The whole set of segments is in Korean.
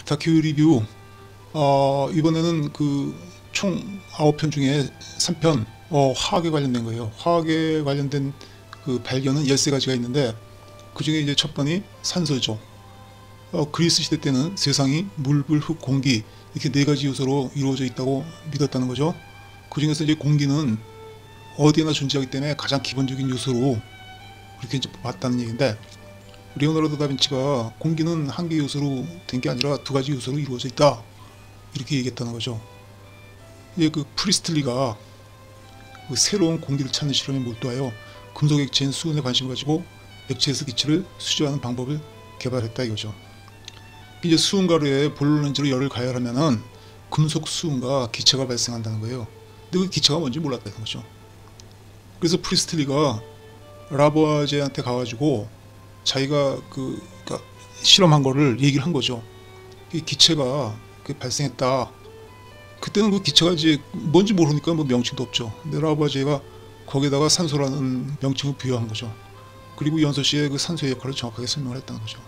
다큐 리뷰. 이번에는 그 총 9편 중에 3편 화학에 관련된 거예요. 화학에 관련된 그 발견은 13가지가 있는데, 그 중에 이제 첫 번이 산소죠. 그리스 시대 때는 세상이 물, 불, 흙, 공기 이렇게 4가지 요소로 이루어져 있다고 믿었다는 거죠. 그 중에서 이제 공기는 어디에나 존재하기 때문에 가장 기본적인 요소로 그렇게 이제 봤다는 얘기인데, 리오나르도 다빈치가 공기는 한 개 요소로 된 게 아니라 2가지 요소로 이루어져 있다 이렇게 얘기했다는 거죠. 이제 그 프리스틀리가 그 새로운 공기를 찾는 실험에 몰두하여 금속 액체인 수은에 관심을 가지고 액체에서 기체를 수조하는 방법을 개발했다 이거죠. 이제 수은 가루에 볼로렌즈로 열을 가열하면은 금속 수은과 기체가 발생한다는 거예요. 근데 그 기체가 뭔지 몰랐다는 거죠. 그래서 프리스틀리가 라보아제한테 가가지고 자기가 그러니까 실험한 거를 얘기를 한 거죠. 이 기체가 발생했다. 그때는 그 기체가 이제 뭔지 모르니까 뭐 명칭도 없죠. 근데 라보아제가 거기에다가 산소라는 명칭을 부여한 거죠. 그리고 연소시에 그 산소의 역할을 정확하게 설명을 했다는 거죠.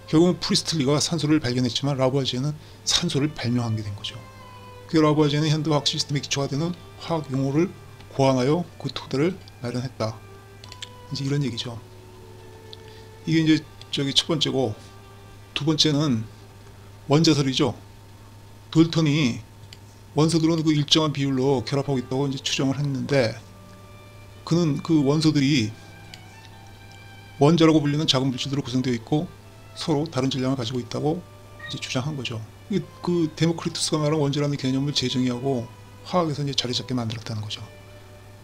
결국은 프리스틀리가 산소를 발견했지만 라보아제는 산소를 발명한 게 된 거죠. 그 라보아제는 현대 화학 시스템의 기초가 되는 화학 용어를 고안하여 그 토대를 마련했다. 이제 이런 얘기죠. 이게 이제 첫 번째고, 두 번째는 원자설이죠. 돌턴이 원소들은 그 일정한 비율로 결합하고 있다고 이제 추정을 했는데, 그는 그 원소들이 원자라고 불리는 작은 물질들로 구성되어 있고 서로 다른 질량을 가지고 있다고 이제 주장한 거죠. 그 데모크리투스가 말한 원자라는 개념을 재정의하고 화학에서 이제 자리 잡게 만들었다는 거죠.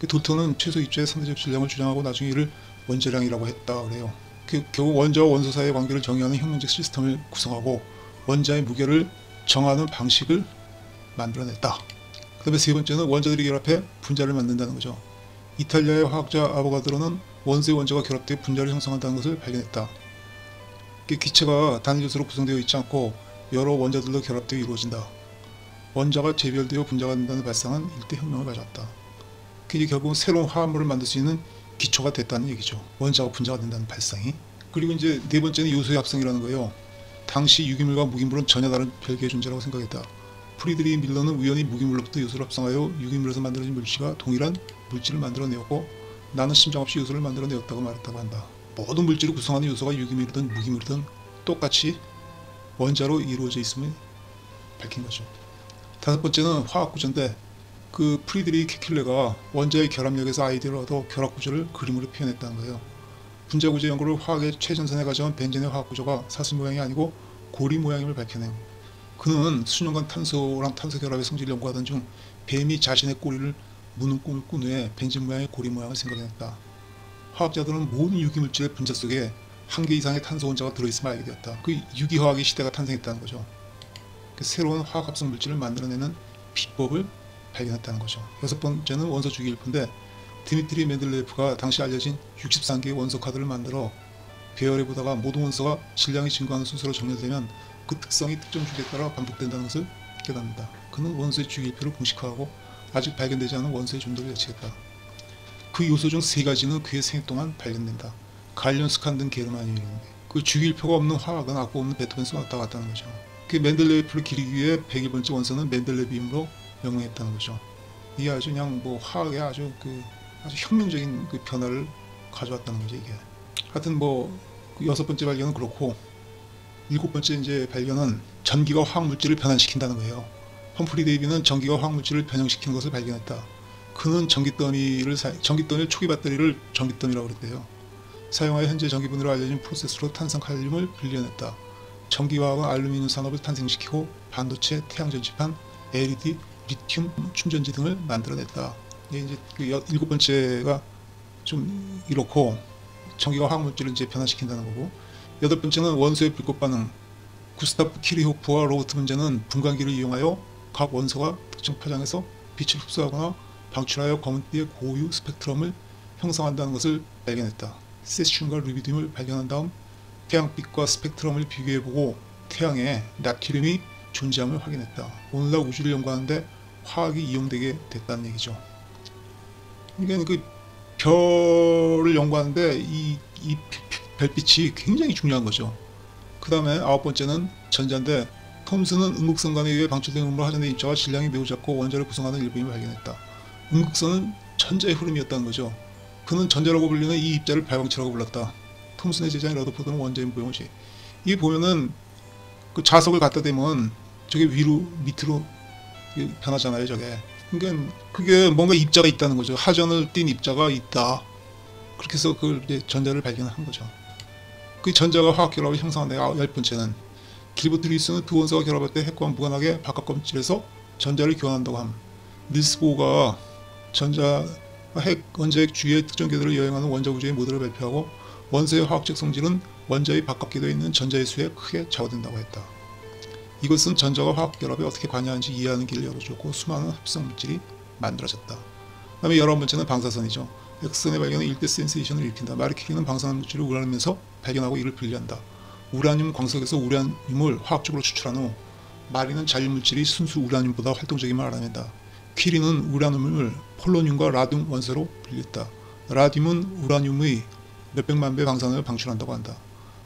돌턴은 최소 입자의 상대적 질량을 주장하고 나중에 이를 원자량이라고 했다 그래요. 결국 원자와 원소 사이의 관계를 정의하는 혁명적 시스템을 구성하고 원자의 무게를 정하는 방식을 만들어냈다. 그 다음에 세 번째는 원자들이 결합해 분자를 만든다는 거죠. 이탈리아의 화학자 아보가드로는 원소의 원자가 결합되어 분자를 형성한다는 것을 발견했다. 기체가 단일 요소로 구성되어 있지 않고 여러 원자들로 결합되어 이루어진다. 원자가 재별되어 분자가 된다는 발상은 일대 혁명을 가져왔다. 그게 결국은 새로운 화합물을 만들 수 있는 기초가 됐다는 얘기죠. 원자가 분자가 된다는 발상이. 그리고 이제 네 번째는 요소의 합성이라는 거예요. 당시 유기물과 무기물은 전혀 다른 별개의 존재라고 생각했다. 프리드리히 밀러는 우연히 무기물로부터 요소를 합성하여 유기물에서 만들어진 물질과 동일한 물질을 만들어내었고, 나는 심장 없이 요소를 만들어내었다고 말했다고 한다. 모든 물질을 구성하는 요소가 유기물이든 무기물이든 똑같이 원자로 이루어져 있음을 밝힌 거죠. 다섯 번째는 화학 구조인데, 그 프리드리히 케킬레가 원자의 결합력에서 아이디어를 얻어 결합 구조를 그림으로 표현했다는 거예요. 분자 구조 연구를 화학의 최전선에 가져온 벤젠의 화학 구조가 사슬 모양이 아니고 고리 모양임을 밝혀내요. 그는 수년간 탄소랑 탄소 결합의 성질을 연구하던 중 뱀이 자신의 꼬리를 무는 꿈을 꾼 후에 벤젠 모양의 고리 모양을 생각해냈다. 화학자들은 모든 유기물질의 분자 속에 한 개 이상의 탄소 원자가 들어있음을 알게 되었다. 그 유기화학의 시대가 탄생했다는 거죠. 새로운 화학 합성 물질을 만들어내는 비법을 발견했다는 거죠. 여섯 번째는 원소 주기율표인데, 드미트리 멘델레예프가 당시 알려진 63개의 원소 카드를 만들어 배열해 보다가 모든 원소가 질량이 증가하는 순서로 정렬되면 그 특성이 특정 주기에 따라 반복된다는 것을 깨닫는다. 그는 원소의 주기율표를 공식화하고 아직 발견되지 않은 원소의 정도를 예측했다. 그 요소 중 3가지는 그의 생애 동안 발견된다. 갈륨, 스칸, 게르마늄. 그 주기율표가 없는 화학은 악보 없는 베토벤 소나타 같다는 거죠. 그 멘델레예프를 기리기 위해 101번째 원소는 멘델레비움으로 명명했다는 거죠. 이게 아주 그냥 뭐 화학의 아주 혁명적인 그 변화를 가져왔다는 거죠, 이게. 하여튼 뭐 그 6번째 발견은 그렇고, 7번째 이제 발견은 전기가 화학 물질을 변환시킨다는 거예요. 험프리 데이비는 전기가 화학 물질을 변형시키는 것을 발견했다. 그는 전기더미 초기 배터리를 전기더미라고 그랬대요. 사용하여 현재 전기분해로 알려진 프로세스로 탄산 칼륨을 분리해냈다. 전기화학은 알루미늄 산업을 탄생시키고 반도체, 태양전지판, LED, 리튬 충전지 등을 만들어냈다. 이제 그 7번째가 좀 이렇고, 전기가 화학물질을 이제 변화시킨다는 거고, 8번째는 원소의 불꽃 반응. 구스타프 키리호프와 로버트 문제는 분광기를 이용하여 각 원소가 특정 파장에서 빛을 흡수하거나 방출하여 검은띠의 고유 스펙트럼을 형성한다는 것을 발견했다. 세슘과 루비디움을 발견한 다음 태양빛과 스펙트럼을 비교해보고 태양에 나트륨이 존재함을 확인했다. 오늘날 우주를 연구하는데 화학이 이용되게 됐다는 얘기죠. 그러니까 그 별을 연구하는데 이 별빛이 굉장히 중요한 거죠. 그 다음에 9번째는 전자인데, 톰슨은 음극선관에 의해 방출된 음으로 하전된 입자와 질량이 매우 작고 원자를 구성하는 일부임을 발견했다. 음극선은 전자의 흐름이었다는 거죠. 그는 전자라고 불리는 이 입자를 발광체라고 불렀다. 톰슨의 제자인 러더포드는 원자인 모형이지. 이게 보면은 그 자석을 갖다 대면 저게 위로 밑으로 변하잖아요, 저게. 그러니까 그게 뭔가 입자가 있다는 거죠. 하전을 띤 입자가 있다. 그렇게 해서 그걸 이제 전자를 발견한 거죠. 그 전자가 화학 결합을 형성하는 열 번째는 길버트 리스는 두 원소가 결합할 때 핵과 무관하게 바깥 검질에서 전자를 교환한다고 함. 닐스 보어가 전자 핵 원자핵 주위의 특정 궤도를 여행하는 원자 구조의 모델을 발표하고 원소의 화학적 성질은 원자의 바깥 궤도에 있는 전자의 수에 크게 좌우된다고 했다. 이것은 전자가 화학 결합에 어떻게 관여하는지 이해하는 길을 열어주었고 수많은 합성 물질이 만들어졌다. 그 다음에 11번째는 방사선이죠. X선의 발견은 일대 센세이션을 일으킨다. 마리 큐리는 방사능 물질을 우라늄에서 발견하고 이를 분리한다. 우라늄 광석에서 우라늄을 화학적으로 추출한 후 마리는 잔류물질이 순수 우라늄보다 활동적임을 알아낸다. 퀴리는 우라늄을 폴로늄과 라듐 원소로 분리했다. 라듐은 우라늄의 몇백만 배 방사능을 방출한다고 한다.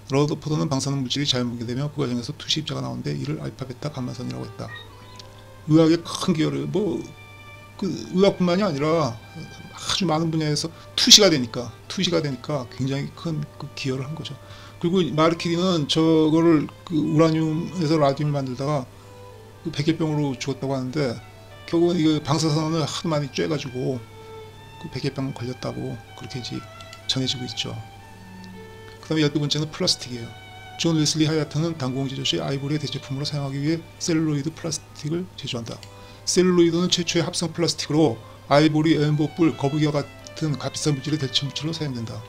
러더포드는 방사능 물질이 잘 뭉개되며 그 과정에서 투시 입자가 나오는데 이를 알파, 베타, 감마선이라고 했다. 의학의 큰 기여를 그 의학뿐만이 아니라 아주 많은 분야에서 투시가 되니까 굉장히 큰 그 기여를 한 거죠. 그리고 마리 큐리는 저거를 그 우라늄에서 라듐을 만들다가 그 백혈병으로 죽었다고 하는데 결국은 이거 방사선을 하도 많이 쬐가지고 그 백혈병 걸렸다고 그렇게 이제 전해지고 있죠. 그 다음에 12번째는 플라스틱이에요. 존 웨슬리 하야트는 당구공 제조 시 아이보리의 대체품으로 사용하기 위해 셀룰로이드 플라스틱을 제조한다. 셀룰로이드는 최초의 합성 플라스틱으로 아이보리, 엠버, 뿔, 거북이와 같은 값비싼 물질의 대체 물질로 사용된다.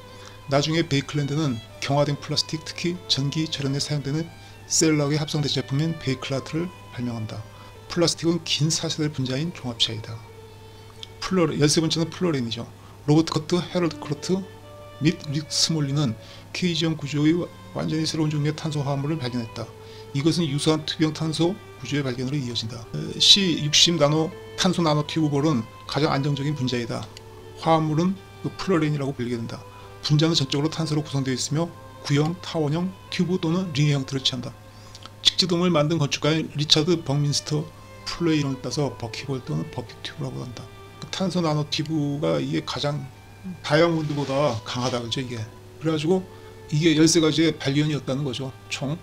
나중에 베이클랜드는 경화된 플라스틱, 특히 전기 절연에 사용되는 셀락의 합성 대체품인 베이클라트를 발명한다. 플라스틱은 긴 사슬의 분자인 종합체이다. 13번째는 플로렌이죠. 로버트 커트, 헤럴드 크로트 및 릭 스몰리는 K지형 구조의 완전히 새로운 종류의 탄소 화합물을 발견했다. 이것은 유사한 투병 탄소 구조의 발견으로 이어진다. C60 나노 탄소 나노 튜브볼은 가장 안정적인 분자이다. 화합물은 플로렌이라고 불리게 된다. 분자는 전적으로 탄소로 구성되어 있으며 구형, 타원형, 튜브 또는 링의 형태를 취한다. 직지동을 만든 건축가인 리차드 벅민스터 플로의 이론을 따서 버킷볼 또는 버킷 튜브라고 한다. 탄소 나노 튜브가 이게 가장 다이아몬드보다 강하다, 그죠 이게. 그래가지고 이게 13가지의 발견이었다는 거죠, 총.